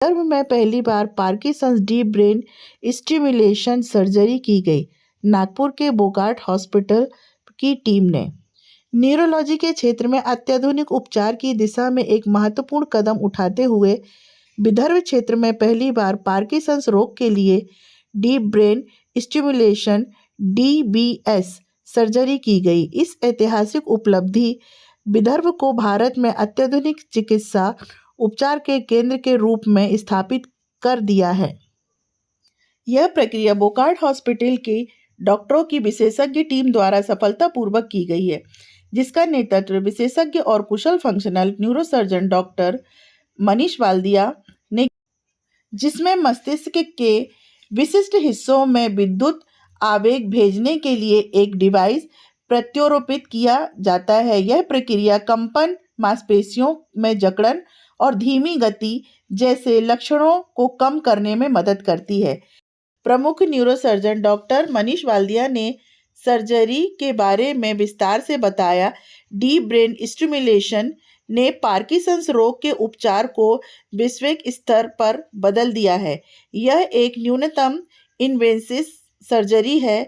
विदर्भ में पहली बार Parkinson's deep brain stimulation surgery की गई। नागपुर के बोकार्ड हॉस्पिटल की टीम ने न्यूरोलॉजी के क्षेत्र में अत्याधुनिक उपचार की दिशा में एक महत्वपूर्ण कदम उठाते हुए विदर्भ क्षेत्र में पहली बार पार्किंसंस रोग के लिए deep brain stimulation (DBS) surgery की गई। इस ऐतिहासिक उपलब्धि विदर्भ को भारत में अत्याधुनिक चिकित्सा उपचार के केंद्र के रूप में स्थापित कर दिया है। यह प्रक्रिया बोकार्ड हॉस्पिटल की डॉक्टरों की विशेषज्ञ टीम द्वारा सफलतापूर्वक की गई है, जिसका नेतृत्व विशेषज्ञ और कुशल फंक्शनल न्यूरोसर्जन डॉक्टर मनीष वाल्दिया ने, जिसमें मस्तिष्क के विशिष्ट हिस्सों में विद्युत आवेग भेजने के लिए एक डिवाइस प्रत्यारोपित किया जाता है। यह प्रक्रिया कंपन, मांसपेशियों में जकड़न और धीमी गति जैसे लक्षणों को कम करने में मदद करती है। प्रमुख न्यूरोसर्जन डॉक्टर मनीष वाल्दिया ने सर्जरी के बारे में विस्तार से बताया। डीप ब्रेन स्टिमुलेशन ने पार्किंसंस रोग के उपचार को वैश्विक स्तर पर बदल दिया है। यह एक न्यूनतम इन्वेसिव सर्जरी है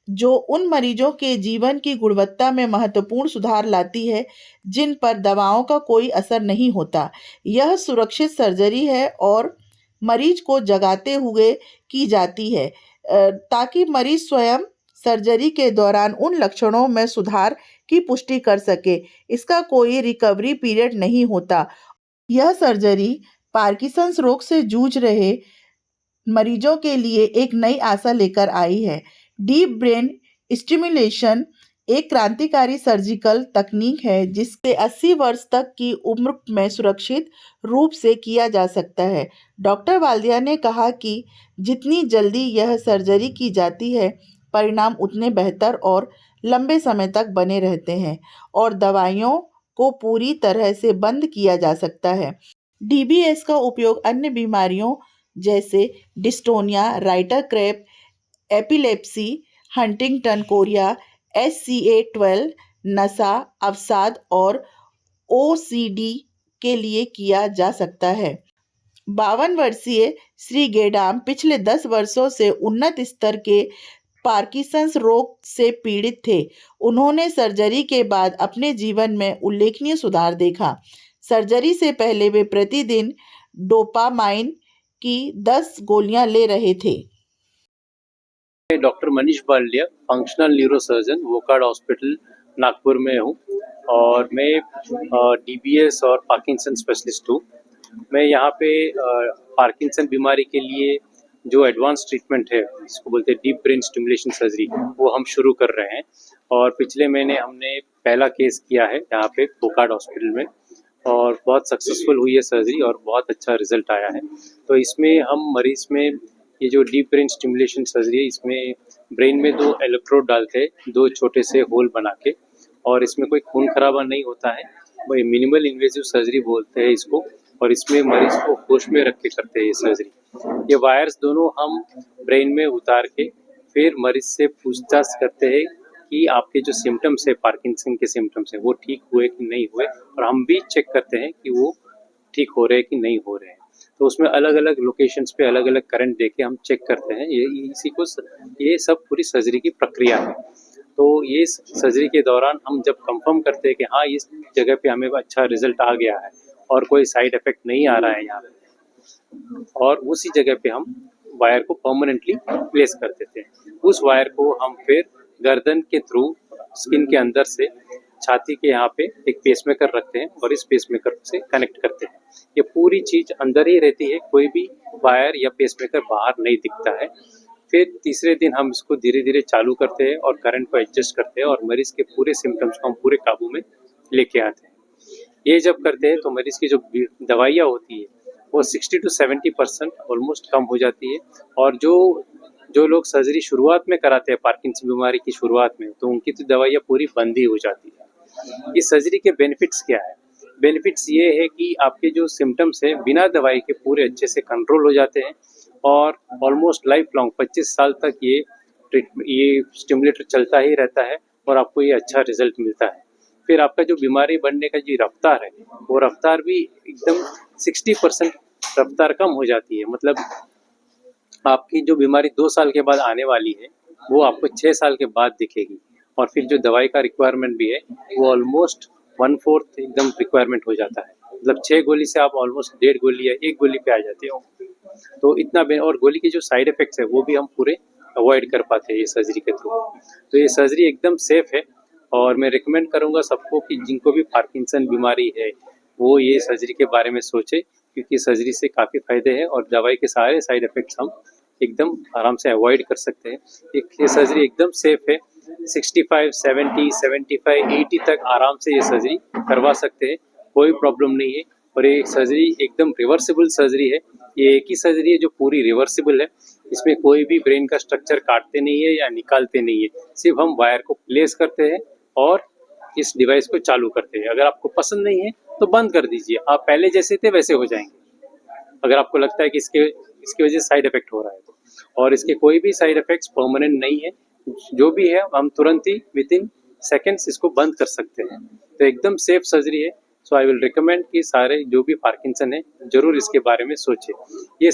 जो उन मरीजों के जीवन की गुणवत्ता में महत्वपूर्ण सुधार लाती है जिन पर दवाओं का कोई असर नहीं होता। यह सुरक्षित सर्जरी है और मरीज को जगाते हुए की जाती है ताकि मरीज स्वयं सर्जरी के दौरान उन लक्षणों में सुधार की पुष्टि कर सके। इसका कोई रिकवरी पीरियड नहीं होता। यह सर्जरी पार्किंसंस रोग से जूझ रहे मरीजों के लिए एक नई आशा लेकर आई है। डीप ब्रेन स्टिमुलेशन एक क्रांतिकारी सर्जिकल तकनीक है जिससे 80 वर्ष तक की उम्र में सुरक्षित रूप से किया जा सकता है। डॉक्टर वाल्दिया ने कहा कि जितनी जल्दी यह सर्जरी की जाती है, परिणाम उतने बेहतर और लंबे समय तक बने रहते हैं और दवाइयों को पूरी तरह से बंद किया जा सकता है। DBS का उपयोग अन्य बीमारियों जैसे dystonia, writer crepe, epilepsy, Huntington Korea, SCA12, नशा, अवसाद और OCD के लिए किया जा सकता है। 52 वर्षीय श्री गेडाम पिछले 10 वर्षों से उन्नत स्तर के पार्किंसंस रोग से पीड़ित थे। उन्होंने सर्जरी के बाद अपने जीवन में उल्लेखनीय सुधार देखा। सर्जरी से पहले वे प्रतिदिन डोपामाइन की 10 गोलियां ले रहे थे। Doctor Manish Waldia, functional neurosurgeon, Wockhardt hospital Nagpur में हूँ और मैं DBS और पार्किंसन स्पेशलिस्ट हूँ। मैं यहाँ पे पार्किंसन बीमारी के लिए जो एडवांस ट्रीटमेंट है, जिसको बोलते हैं डीप ब्रेन स्टिमुलेशन सर्जरी, वो हम शुरू कर रहे हैं और पिछले महीने हमने पहला केस किया है यहाँ पे वोकार्ड हॉस्पिटल में और बहुत सक्सेसफुल हुई है सर्जरी और बहुत अच्छा रिजल्ट आया है। तो इसमें हम मरीज में ये जो डीप ब्रेन स्टिमुलेशन सर्जरी है, इसमें ब्रेन में 2 इलेक्ट्रोड डालते हैं, 2 छोटे से होल बना के, और इसमें कोई खून खराबा नहीं होता है। वही मिनिमल इन्वेसिव सर्जरी बोलते हैं इसको, और इसमें मरीज को होश में रख के करते हैं ये सर्जरी। ये वायर्स दोनों हम ब्रेन में उतार के फिर मरीज से पूछताछ करते हैं कि आपके जो सिम्टम्स है, पार्किंसन के सिम्टम्स है, वो ठीक हुए कि नहीं हुए, और हम भी चेक करते हैं कि वो ठीक हो रहे हैं कि नहीं हो रहे हैं। तो उसमें अलग अलग लोकेशंस पे अलग अलग करंट देके हम चेक करते हैं। ये सब पूरी सर्जरी की प्रक्रिया है। तो ये सर्जरी के दौरान हम जब कंफर्म करते हैं कि हाँ, इस जगह पे हमें अच्छा रिजल्ट आ गया है और कोई साइड इफेक्ट नहीं आ रहा है यहाँ पे, और उसी जगह पे हम वायर को परमानेंटली प्लेस कर देते हैं। उस वायर को हम फिर गर्दन के थ्रू स्किन के अंदर से छाती के यहाँ पे एक पेसमेकर रखते हैं और इस पेसमेकर से कनेक्ट करते हैं। ये पूरी चीज अंदर ही रहती है, कोई भी वायर या पेसमेकर बाहर नहीं दिखता है। फिर तीसरे दिन हम इसको धीरे धीरे चालू करते हैं और करंट को एडजस्ट करते हैं और मरीज के पूरे सिम्टम्स को हम पूरे काबू में लेके आते हैं। ये जब करते हैं तो मरीज की जो दवाइयाँ होती है वो 60 to 70% ऑलमोस्ट कम हो जाती है। और जो लोग सर्जरी शुरुआत में कराते हैं पार्किंसन बीमारी की शुरुआत में, तो उनकी तो दवाइयाँ पूरी बंद ही हो जाती है। इस सर्जरी के बेनिफिट्स क्या है? बेनिफिट्स ये है कि आपके जो सिम्टम्स है बिना दवाई के पूरे अच्छे से कंट्रोल हो जाते हैं और ऑलमोस्ट लाइफ लॉन्ग 25 साल तक ये स्टिमुलेटर चलता ही रहता है और आपको ये अच्छा रिजल्ट मिलता है। फिर आपका जो बीमारी बढ़ने का जो रफ्तार है, वो रफ्तार भी एकदम 60% रफ्तार कम हो जाती है। मतलब आपकी जो बीमारी 2 साल के बाद आने वाली है, वो आपको 6 साल के बाद दिखेगी। और फिर जो दवाई का रिक्वायरमेंट भी है, वो ऑलमोस्ट 1/4 एकदम रिक्वायरमेंट हो जाता है। मतलब 6 गोली से आप ऑलमोस्ट 1.5 गोली या 1 गोली पे आ जाते हो। तो इतना और गोली के जो साइड इफ़ेक्ट्स है, वो भी हम पूरे अवॉइड कर पाते हैं ये सर्जरी के थ्रू। तो ये सर्जरी एकदम सेफ़ है और मैं रिकमेंड करूँगा सबको कि जिनको भी पार्किंसन बीमारी है, वो ये सर्जरी के बारे में सोचें, क्योंकि सर्जरी से काफ़ी फ़ायदे हैं और दवाई के सारे साइड इफ़ेक्ट्स हम एकदम आराम से अवॉइड कर सकते हैं। ये सर्जरी एकदम सेफ़ है। 65, 70, 75, 80 तक आराम से ये सर्जरी करवा सकते हैं, कोई प्रॉब्लम नहीं है। और ये सर्जरी एकदम रिवर्सिबल सर्जरी है। ये एक ही सर्जरी है जो पूरी रिवर्सिबल है। इसमें कोई भी ब्रेन का स्ट्रक्चर काटते नहीं है या निकालते नहीं है। सिर्फ हम वायर को प्लेस करते हैं और इस डिवाइस को चालू करते हैं। अगर आपको पसंद नहीं है तो बंद कर दीजिए, आप पहले जैसे थे वैसे हो जाएंगे। अगर आपको लगता है कि इसकी वजह से साइड इफेक्ट हो रहा है तो। और इसके कोई भी साइड इफेक्ट्स परमानेंट नहीं है, जो भी है हम तुरंत ही विदिन सेकेंड्स इसको बंद कर सकते हैं। तो एकदम सेफ सर्जरी है। सो आई विल रिकमेंड कि सारे जो भी पार्किंसन है, जरूर इसके बारे में सोचें। ये